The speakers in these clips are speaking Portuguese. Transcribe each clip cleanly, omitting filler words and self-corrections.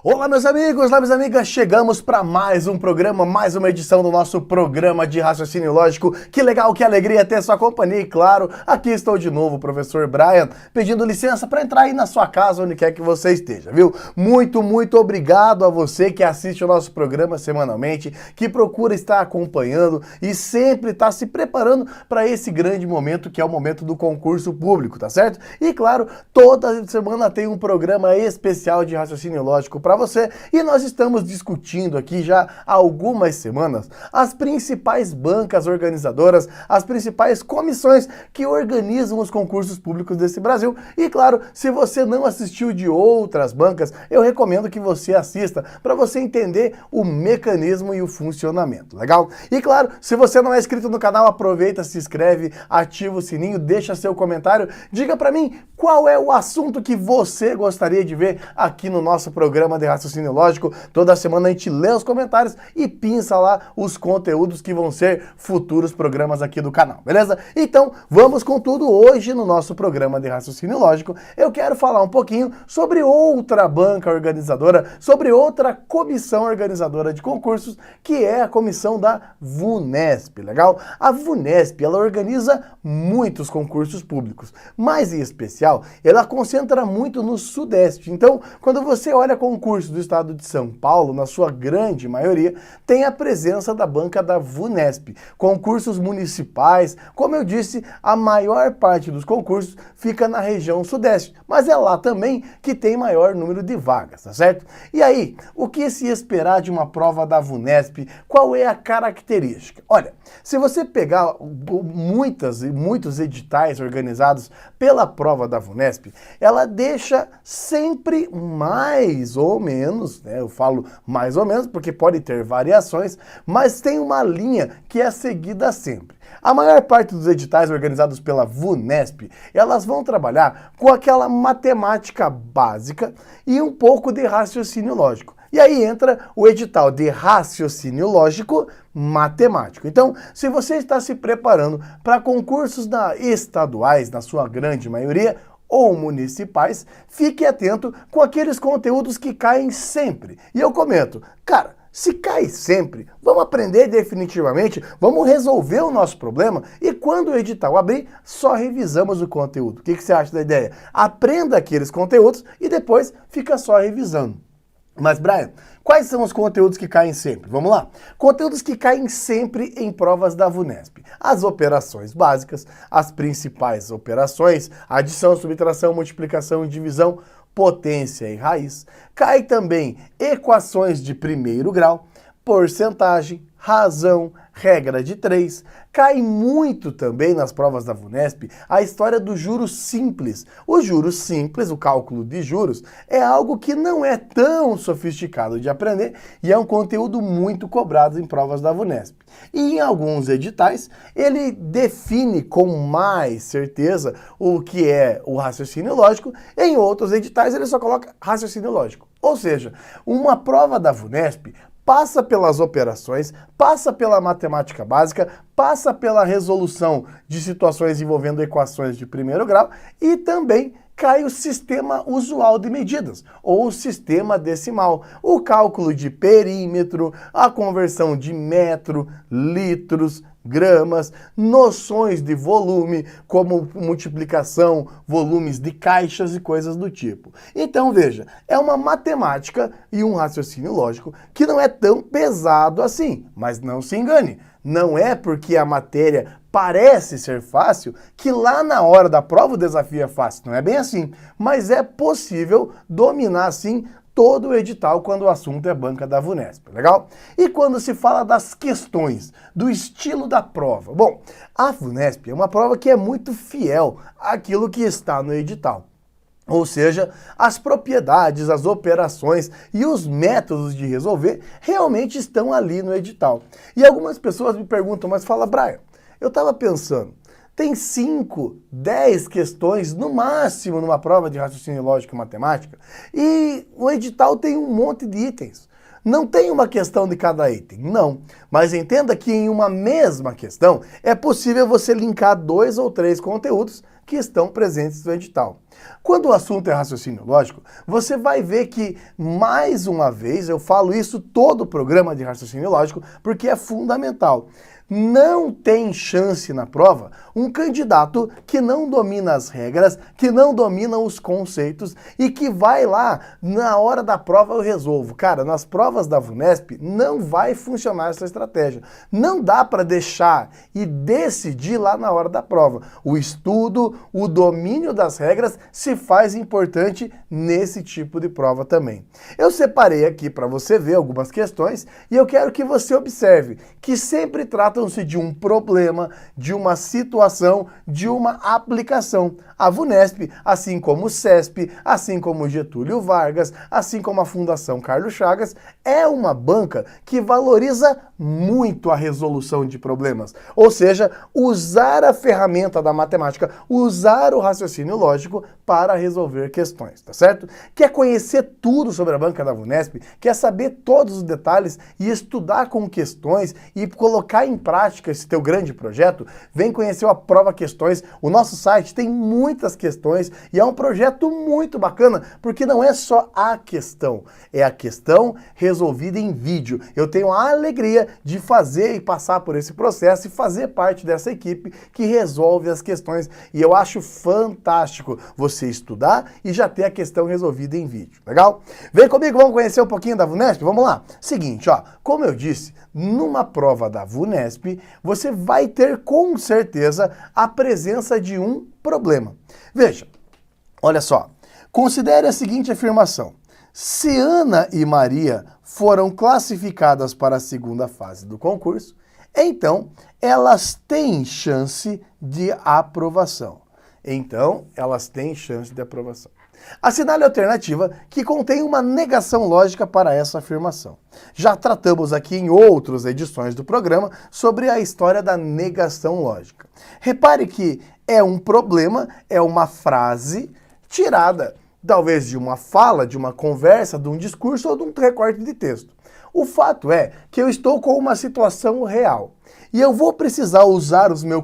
Olá, meus amigos, olá, minhas amigas, chegamos para mais um programa, mais uma edição do nosso programa de raciocínio lógico. Que legal, que alegria ter sua companhia e, claro, aqui estou de novo, o professor Brian, pedindo licença para entrar aí na sua casa, onde quer que você esteja, viu? Muito obrigado a você que assiste o nosso programa semanalmente, que procura estar acompanhando e sempre está se preparando para esse grande momento que é o momento do concurso público, tá certo? E, claro, toda semana tem um programa especial de raciocínio lógico para você, e nós estamos discutindo aqui já há algumas semanas as principais bancas organizadoras, as principais comissões que organizam os concursos públicos desse Brasil. E claro, se você não assistiu de outras bancas, eu recomendo que você assista para você entender o mecanismo e o funcionamento, legal? E claro, se você não é inscrito no canal, aproveita, se inscreve, ativa o sininho, deixa seu comentário, diga para mim qual é o assunto que você gostaria de ver aqui no nosso programa de raciocínio lógico. Toda semana a gente lê os comentários e pinça lá os conteúdos que vão ser futuros programas aqui do canal, beleza? Então, vamos com tudo. Hoje no nosso programa de raciocínio lógico, eu quero falar um pouquinho sobre outra banca organizadora, sobre outra comissão organizadora de concursos, que é a comissão da VUNESP, legal? A VUNESP, ela organiza muitos concursos públicos, mas em especial, ela concentra muito no Sudeste. Então, quando você olha concursos do estado de São Paulo, na sua grande maioria, tem a presença da banca da VUNESP. Concursos municipais, como eu disse, a maior parte dos concursos fica na região Sudeste, mas é lá também que tem maior número de vagas, tá certo? E aí, o que se esperar de uma prova da VUNESP? Qual é a característica? Olha, se você pegar muitos editais organizados pela prova da VUNESP, ela deixa sempre mais ou menos, né? Eu falo mais ou menos porque pode ter variações, mas tem uma linha que é seguida sempre. A maior parte dos editais organizados pela VUNESP, elas vão trabalhar com aquela matemática básica e um pouco de raciocínio lógico. E aí entra o edital de raciocínio lógico matemático. Então, se você está se preparando para concursos estaduais, na sua grande maioria, ou municipais, fique atento com aqueles conteúdos que caem sempre. E eu comento, cara, se cai sempre, vamos aprender definitivamente, vamos resolver o nosso problema e quando o edital abrir, só revisamos o conteúdo. O que você acha da ideia? Aprenda aqueles conteúdos e depois fica só revisando. Mas, Brian, quais são os conteúdos que caem sempre? Vamos lá. Conteúdos que caem sempre em provas da VUNESP. As operações básicas, as principais operações, adição, subtração, multiplicação e divisão, potência e raiz. Cai também equações de primeiro grau, porcentagem, razão, regra de 3. Cai muito também nas provas da VUNESP a história do juros simples. O juros simples, o cálculo de juros, é algo que não é tão sofisticado de aprender e é um conteúdo muito cobrado em provas da VUNESP. E em alguns editais, ele define com mais certeza o que é o raciocínio lógico, em outros editais ele só coloca raciocínio lógico. Ou seja, uma prova da VUNESP passa pelas operações, passa pela matemática básica, passa pela resolução de situações envolvendo equações de primeiro grau e também cai o sistema usual de medidas, ou o sistema decimal, o cálculo de perímetro, a conversão de metro, litros, gramas, noções de volume, como multiplicação, volumes de caixas e coisas do tipo. Então, veja, é uma matemática e um raciocínio lógico que não é tão pesado assim, mas não se engane, não é porque a matéria parece ser fácil que lá na hora da prova o desafio é fácil, não é bem assim, mas é possível dominar assim todo o edital quando o assunto é banca da VUNESP, legal? E quando se fala das questões, do estilo da prova? Bom, a VUNESP é uma prova que é muito fiel àquilo que está no edital. Ou seja, as propriedades, as operações e os métodos de resolver realmente estão ali no edital. E algumas pessoas me perguntam, mas fala, Brian, eu estava pensando, tem 5, 10 questões no máximo numa prova de raciocínio lógico e matemática e o edital tem um monte de itens. Não tem uma questão de cada item, não. Mas entenda que em uma mesma questão é possível você linkar 2 ou 3 conteúdos que estão presentes no edital. Quando o assunto é raciocínio lógico, você vai ver que, mais uma vez, eu falo isso todo o programa de raciocínio lógico, porque é fundamental. Não tem chance na prova um candidato que não domina as regras, que não domina os conceitos e que vai lá, na hora da prova eu resolvo. Cara, nas provas da VUNESP não vai funcionar essa estratégia. Não dá para deixar e decidir lá na hora da prova. O estudo, o domínio das regras se faz importante nesse tipo de prova também. Eu separei aqui para você ver algumas questões e eu quero que você observe que sempre tratam-se de um problema, de uma situação, de uma aplicação. A VUNESP, assim como o CESP, assim como o Getúlio Vargas, assim como a Fundação Carlos Chagas, é uma banca que valoriza muito a resolução de problemas. Ou seja, usar a ferramenta da matemática, usar o raciocínio lógico para resolver questões, tá certo? Quer conhecer tudo sobre a banca da VUNESP? Quer saber todos os detalhes e estudar com questões e colocar em prática esse teu grande projeto? Vem conhecer o Aprova Questões. O nosso site tem muitas questões e é um projeto muito bacana, porque não é só a questão, é a questão resolvida em vídeo. Eu tenho a alegria de fazer e passar por esse processo e fazer parte dessa equipe que resolve as questões. E eu acho fantástico você estudar e já ter a questão resolvida em vídeo. Legal? Vem comigo, vamos conhecer um pouquinho da VUNESP? Vamos lá. Seguinte, ó, como eu disse, numa prova da VUNESP, você vai ter com certeza a presença de um problema. Veja, olha só, considere a seguinte afirmação. Se Ana e Maria foram classificadas para a segunda fase do concurso, então elas têm chance de aprovação. Então, elas têm chance de aprovação. Assinale a alternativa que contém uma negação lógica para essa afirmação. Já tratamos aqui em outras edições do programa sobre a história da negação lógica. Repare que é um problema, é uma frase tirada, talvez de uma fala, de uma conversa, de um discurso ou de um recorte de texto. O fato é que eu estou com uma situação real. E eu vou precisar usar os meus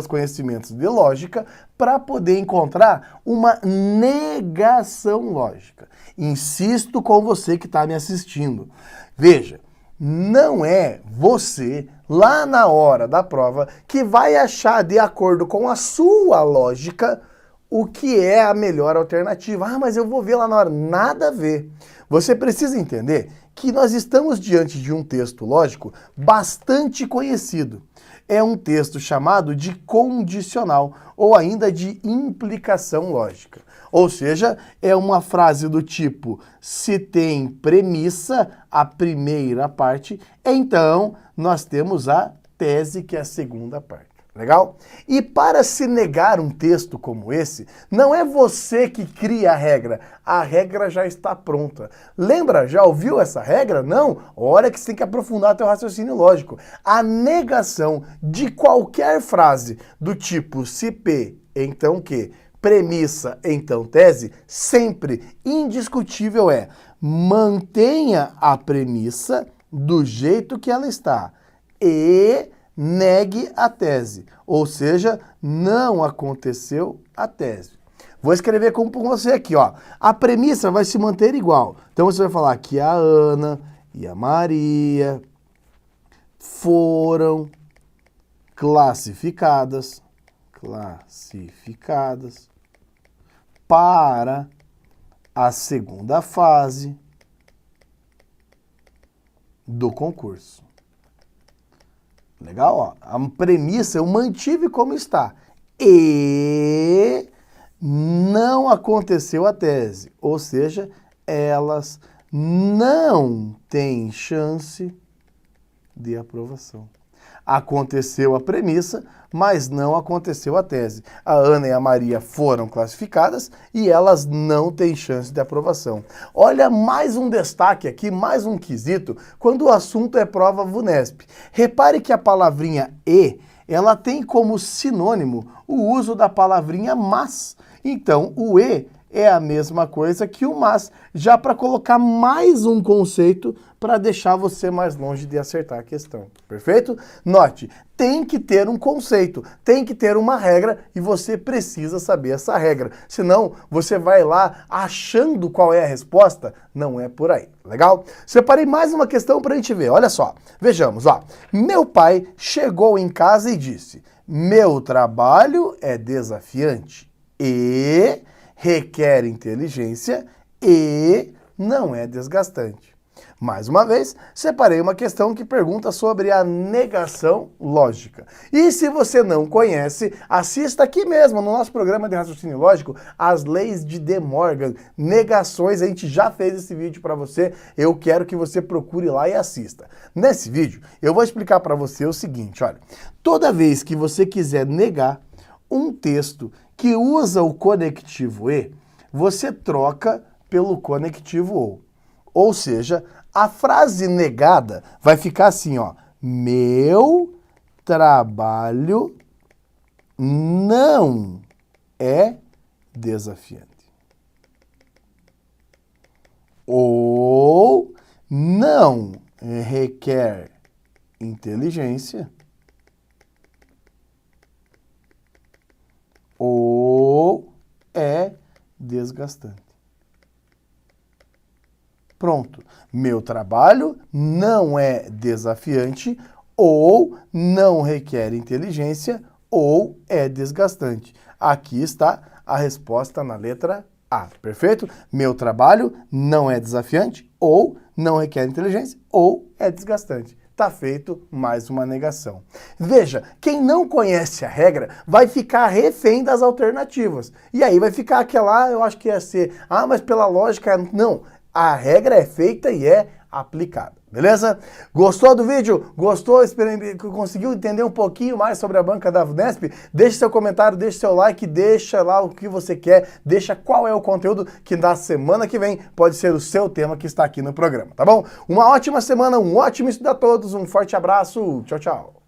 conhecimentos de lógica para poder encontrar uma negação lógica. Insisto com você que está me assistindo. Veja, não é você, lá na hora da prova, que vai achar, de acordo com a sua lógica, o que é a melhor alternativa. Ah, mas eu vou ver lá na hora. Nada a ver. Você precisa entender que nós estamos diante de um texto lógico bastante conhecido. É um texto chamado de condicional, ou ainda de implicação lógica. Ou seja, é uma frase do tipo, se tem premissa, a primeira parte, então nós temos a tese, que é a segunda parte. Legal? E para se negar um texto como esse, não é você que cria a regra já está pronta. Lembra? Já ouviu essa regra? Não? Olha que você tem que aprofundar teu raciocínio lógico. A negação de qualquer frase do tipo se P, então que, premissa, então tese, sempre indiscutível é mantenha a premissa do jeito que ela está e negue a tese, ou seja, não aconteceu a tese. Vou escrever com você aqui, ó. A premissa vai se manter igual. Então você vai falar que a Ana e a Maria foram classificadas para a segunda fase do concurso. Legal? Ó. A premissa eu mantive como está. E não aconteceu a tese. Ou seja, elas não têm chance de aprovação. Aconteceu a premissa, mas não aconteceu a tese. A Ana e a Maria foram classificadas e elas não têm chance de aprovação. Olha, mais um destaque aqui, mais um quesito, quando o assunto é prova VUNESP. Repare que a palavrinha e, ela tem como sinônimo o uso da palavrinha mas. Então, o e é a mesma coisa que o mas, já para colocar mais um conceito para deixar você mais longe de acertar a questão. Perfeito? Note, tem que ter um conceito, tem que ter uma regra e você precisa saber essa regra. Senão, você vai lá achando qual é a resposta, não é por aí. Legal? Separei mais uma questão para a gente ver. Olha só, vejamos, ó. Meu pai chegou em casa e disse: meu trabalho é desafiante e requer inteligência e não é desgastante. Mais uma vez, separei uma questão que pergunta sobre a negação lógica. E se você não conhece, assista aqui mesmo, no nosso programa de raciocínio lógico, as leis de De Morgan, negações, a gente já fez esse vídeo para você, eu quero que você procure lá e assista. Nesse vídeo, eu vou explicar para você o seguinte, olha, toda vez que você quiser negar um texto que usa o conectivo e, você troca pelo conectivo ou. Ou seja, a frase negada vai ficar assim, ó. Meu trabalho não é desafiante. Ou não requer inteligência. Ou é desgastante. Pronto. Meu trabalho não é desafiante, ou não requer inteligência, ou é desgastante. Aqui está a resposta na letra A. Perfeito? Meu trabalho não é desafiante, ou não requer inteligência, ou é desgastante. Tá feito mais uma negação. Veja, quem não conhece a regra vai ficar refém das alternativas. E aí vai ficar aquela, eu acho que ia ser, mas pela lógica, não. A regra é feita e é aplicada, beleza? Gostou do vídeo? Gostou? Conseguiu entender um pouquinho mais sobre a banca da Vunesp? Deixe seu comentário, deixe seu like, deixa lá o que você quer, deixa qual é o conteúdo que na semana que vem pode ser o seu tema que está aqui no programa, tá bom? Uma ótima semana, um ótimo estudo a todos, um forte abraço, tchau, tchau!